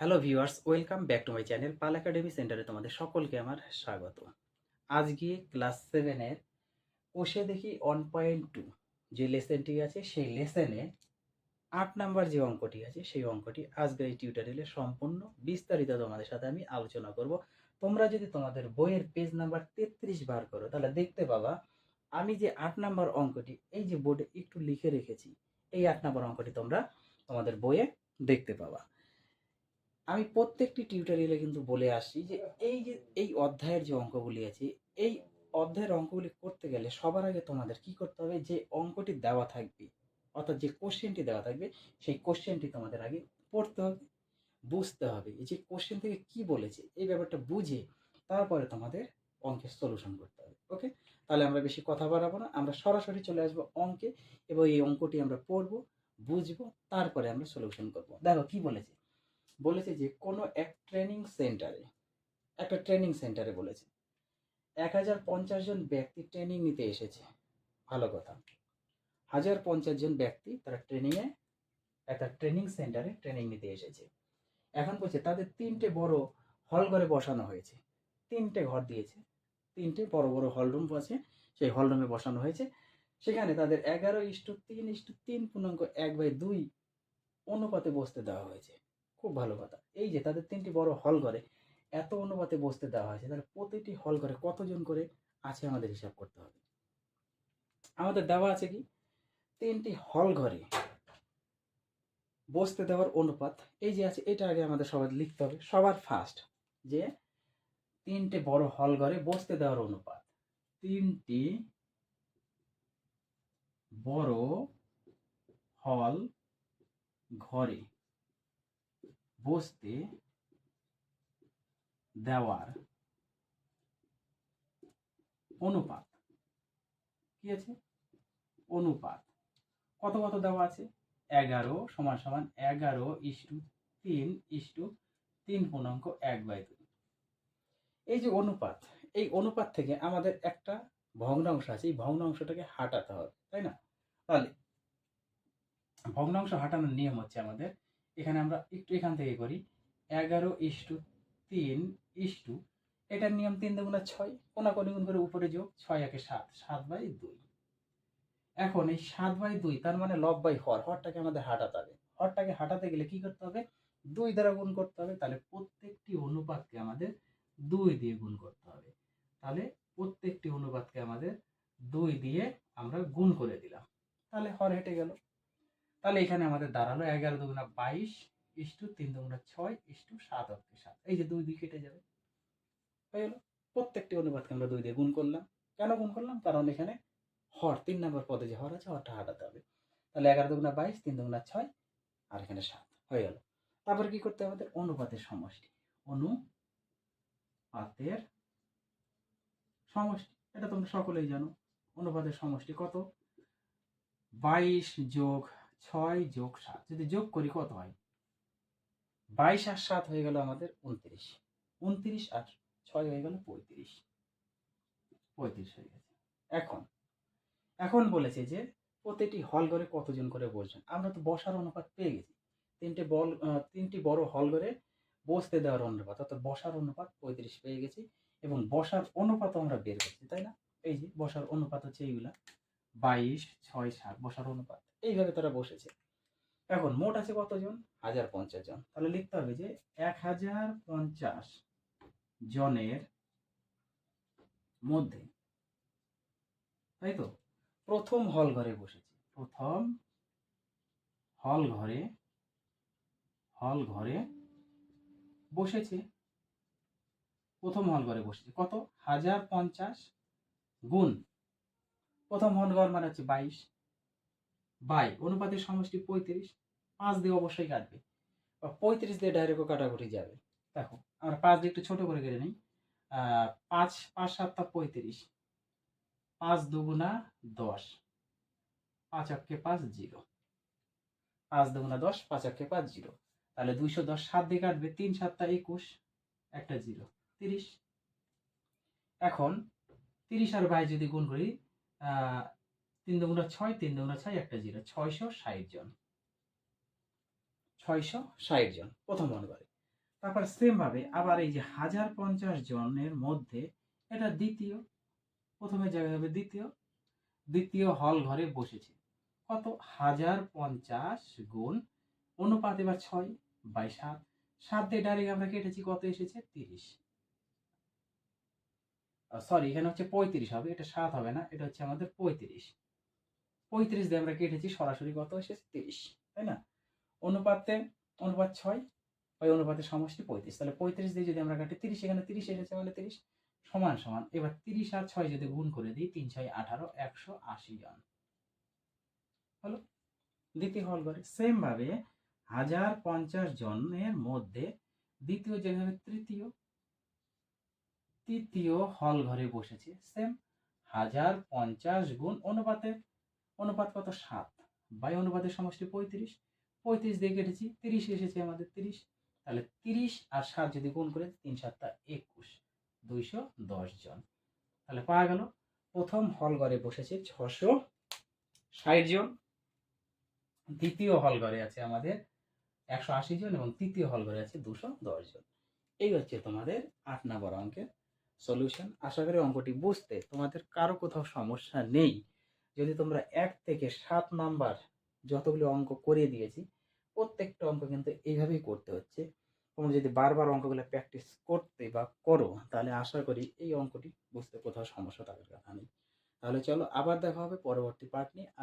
Hello viewers, welcome back to my channel Pal academy সেন্টারে তোমাদের সকলকে আমার স্বাগত। আজকে ক্লাস 7 এর কোষে দেখি 1.2 যে লেসনটি আছে সেই লেসনে 8 নাম্বার যে অঙ্কটি আছে সেই অঙ্কটি আজকের এই টিউটোরিয়ালে সম্পূর্ণ বিস্তারিত তোমাদের সাথে আমি আলোচনা করব। তোমরা যদি তোমাদের বইয়ের পেজ নাম্বার 33 বার করো তাহলে দেখতে পাবা আমি যে 8 নাম্বার অঙ্কটি এই যে বোর্ডে একটু লিখে রেখেছি, এই 8 নাম্বার অঙ্কটি তোমরা তোমাদের বইয়ে দেখতে পাবা। আমি প্রত্যেকটি টিউটোরিয়ালে কিন্তু বলে আসছি যে এই অধ্যায়ের যে অঙ্কগুলি আছে, এই অধ্যায়ের অঙ্কগুলি করতে গেলে সবার আগে তোমাদের কি করতে হবে, যে অঙ্কটি দেওয়া থাকবে অর্থাৎ যে কোশ্চেনটি দেওয়া থাকবে সেই কোশ্চেনটি তোমাদের আগে পড়তে হবে, বুঝতে হবে এই যে কোশ্চেন থেকে কি বলেছে এই ব্যাপারটা বুঝে তারপরে তোমাদের অঙ্কের সলিউশন করতে হবে। ওকে, তাহলে আমরা বেশি কথা বাড়াবো না, আমরা সরাসরি চলে আসবো অঙ্কে এবং এই অঙ্কটি আমরা পড়বো, বুঝবো, তারপরে আমরা সলিউশন করব। দেখো কি বলেছে, বলেছে যে কোনো একটা ট্রেনিং সেন্টারে বলেছে 1050 জন ব্যক্তি ট্রেনিং নিতে এসেছে। ভালো কথা, 1050 জন ব্যক্তি তারা একটা ট্রেনিং সেন্টারে ট্রেনিং নিতে এসেছে। এখন বলছে তাদের 3টে বড় হল ঘরে বসানো হয়েছে, 3টে ঘর দিয়েছে, 3টে বড় বড় হল রুম আছে, সেই হল রুমে বসানো হয়েছে। সেখানে তাদের 11:3:1/2 অনুপাতে বসতে দেওয়া হয়েছে। খুব ভালো কথা, এই যে তাদের 3টি বড় হল ঘরে এত অনুপাতে বসতে দেওয়া হয়েছে, তাহলে প্রতিটি হল ঘরে কতজন করে আছে আমাদের হিসাব করতে হবে। আমাদের দেওয়া আছে কি 3টি হল ঘরে বসতে দেওয়ার অনুপাত, এই যে আছে এটা আগে আমাদের সবাই লিখতে হবে সবার ফার্স্ট, যে 3টে বড় হল ঘরে বসতে দেওয়ার অনুপাত, 3টি বড় হল ঘরে বসতে দেওয়ার অনুপাত কি আছে, অনুপাত কত কত দেওয়া আছে, 11 সমান সমান 11:3:3 এই যে অনুপাত, এই অনুপাত থেকে আমাদের একটা ভগ্নাংশ আছে, এই ভগ্নাংশটাকে হাটাতে হবে, তাই না? তাহলে ভগ্নাংশ হাঁটানোর নিয়ম হচ্ছে আমাদের, এখানে আমরা একটু এখান থেকে করি, 11:3 এটার নিয়ম 3×6, কোনাকুনি গুণ করে উপরে যোগ, 6×1=7, 7/2। এখন এই 7/2 তার মানে লব বাই হর, হরটাকে আমাদের হাঁটাতে হবে। হরটাকে হাঁটাতে গেলে কি করতে হবে, 2 দ্বারা গুণ করতে হবে। তাহলে প্রত্যেকটি অনুপাতকে আমাদের 2 দিয়ে গুণ করতে হবে। তাহলে প্রত্যেকটি অনুপাতকে আমাদের 2 দিয়ে আমরা গুণ করে দিলাম, তাহলে হর হেঁটে গেল। তাহলে এখানে আমাদের দাঁড়ালো 11×22=3×6=7। এই যে 2 দিয়ে কেটে যাবে, হয়ে গেল। প্রত্যেকটি অনুপাতকে আমরা 2 দিয়ে গুণ করলাম। কেন গুণ করলাম, কারণ এখানে হর 3 নম্বর পদে যে হর আছে হরটা হাঁটাতে হবে। তাহলে 11×22, 3×6 আর এখানে 7 হয়ে গেল। তারপরে কি করতে হবে, আমাদের অনুপাতের সমষ্টি, অনুপাতের সমষ্টি এটা তোমরা সকলেই জানো। অনুপাতের সমষ্টি কত, 22+6+7, যদি যোগ করি কত হয়, 22 আর 7 হয়ে গেল আমাদের 29, 29 আর 6 হয়ে গেল 35, 35 হয়ে গেছে। এখন বলেছে যে প্রতিটি হল ঘরে কতজন করে বসবেন। আমরা তো বসার অনুপাত পেয়ে গেছি, 3টি বড় হল ঘরে বসতে দেওয়ার অনুপাত অর্থাৎ বসার অনুপাত 35 পেয়ে গেছি, এবং বসার অনুপাত আমরা বের করছি, তাই না? এই যে বসার অনুপাত হচ্ছে এইগুলা, 22, 6, 7 বসার অনুপাত, এইভাবে তারা বসেছে। এখন মোট আছে কতজন, 1050 জন। তাহলে লিখতে হবে যে 1050 জনের মধ্যে, তাই তো, প্রথম হল ঘরে বসেছে, প্রথম হল ঘরে বসেছে, প্রথম হল ঘরে বসেছে কত, 1050 গুণ প্রথম হল ঘর মানে হচ্ছে 22 বাই অনুপাতের সমষ্টি 35, 5 দিয়ে অবশ্যই কাটবে, বা 35 দিয়ে ডাইরেক্ট কাটাকুটি যাবে। দেখো আমরা 5 দিয়ে একটু ছোট করে কেটে নিই, 5 5 7 35, 5 দুগুণা 10, 5 অক্ষে 5 0, 5 দুগুণা 10, 5 অক্ষে 5 0, তাহলে 210 7 দিয়ে কাটবে, 3 7 21, একটা 0, 30। এখন 30 আর 22 যদি গুণ করি, 3 দুগুণা 6, 3 দুগুণা 6, একটা 0, 660 জন, 660 জন প্রথম হল ঘরে। তারপর সেম ভাবে আবার এই যে 1050 জনের মধ্যে এটা দ্বিতীয়, প্রথমের জায়গায় হবে দ্বিতীয়, দ্বিতীয় হল ঘরে বসেছে। কত? 1050 গুণ অনুপাত এবার 6/7, 7 দিয়ে ডাইরেক্ট আমরা কেটেছি, কত এসেছে? 30। সরি, এখানে হচ্ছে 35 হবে, এটা 7 হবে না, এটা হচ্ছে আমাদের 35। 35 দিয়ে আমরা কেটেছি, সরাসরি কত এসেছে? 30, তাই না? অনুপাতে অনুপাত 6, ওই অনুপাতের সমষ্টি 35, তাহলে 35 দিয়ে যদি আমরা কাটি 30, এখানে 30 এসেছে, মানে 30 সমান সমান এবার 30 আর 6 যদি গুণ করে দিই, 3 6 18, 180 জন হলো দ্বিতীয় হল ঘরে। সেম ভাবে 1050 জনের মধ্যে দ্বিতীয় যেভাবে তৃতীয়, তৃতীয় হল ঘরে বসেছে। সেম 1050 গুণ অনুপাত কত? 7 বাই অনুপাতের সমষ্টি 35, 35 দিয়ে কেটেছি, 30 এসেছে আমাদের 30, তাহলে 30 আর 7 যদি গুণ করে 3 7 21, 210 জন। তাহলে পাওয়া গেল প্রথম হল ঘরে বসেছে 660 জন, দ্বিতীয় হল ঘরে আছে আমাদের 180 জন এবং তৃতীয় হল ঘরে আছে 210 জন। এই হচ্ছে তোমাদের 8 নম্বর অঙ্কের সলিউশন। আশা করি অঙ্কটি বুঝতে তোমাদের কারো কোথাও সমস্যা নেই। যদি তোমরা 1 থেকে 7 নাম্বার যতগুলো অঙ্ক করিয়ে দিয়েছি, প্রত্যেকটা অঙ্ক কিন্তু এইভাবেই করতে হচ্ছে। তোমরা যদি বারবার অঙ্কগুলো প্র্যাকটিস করতে বা করো, তাহলে আশা করি এই অঙ্কটি বুঝতে কোথাও সমস্যা থাকার কথা নেই। তাহলে চলো আবার দেখা হবে পরবর্তী পার্ট নিয়ে।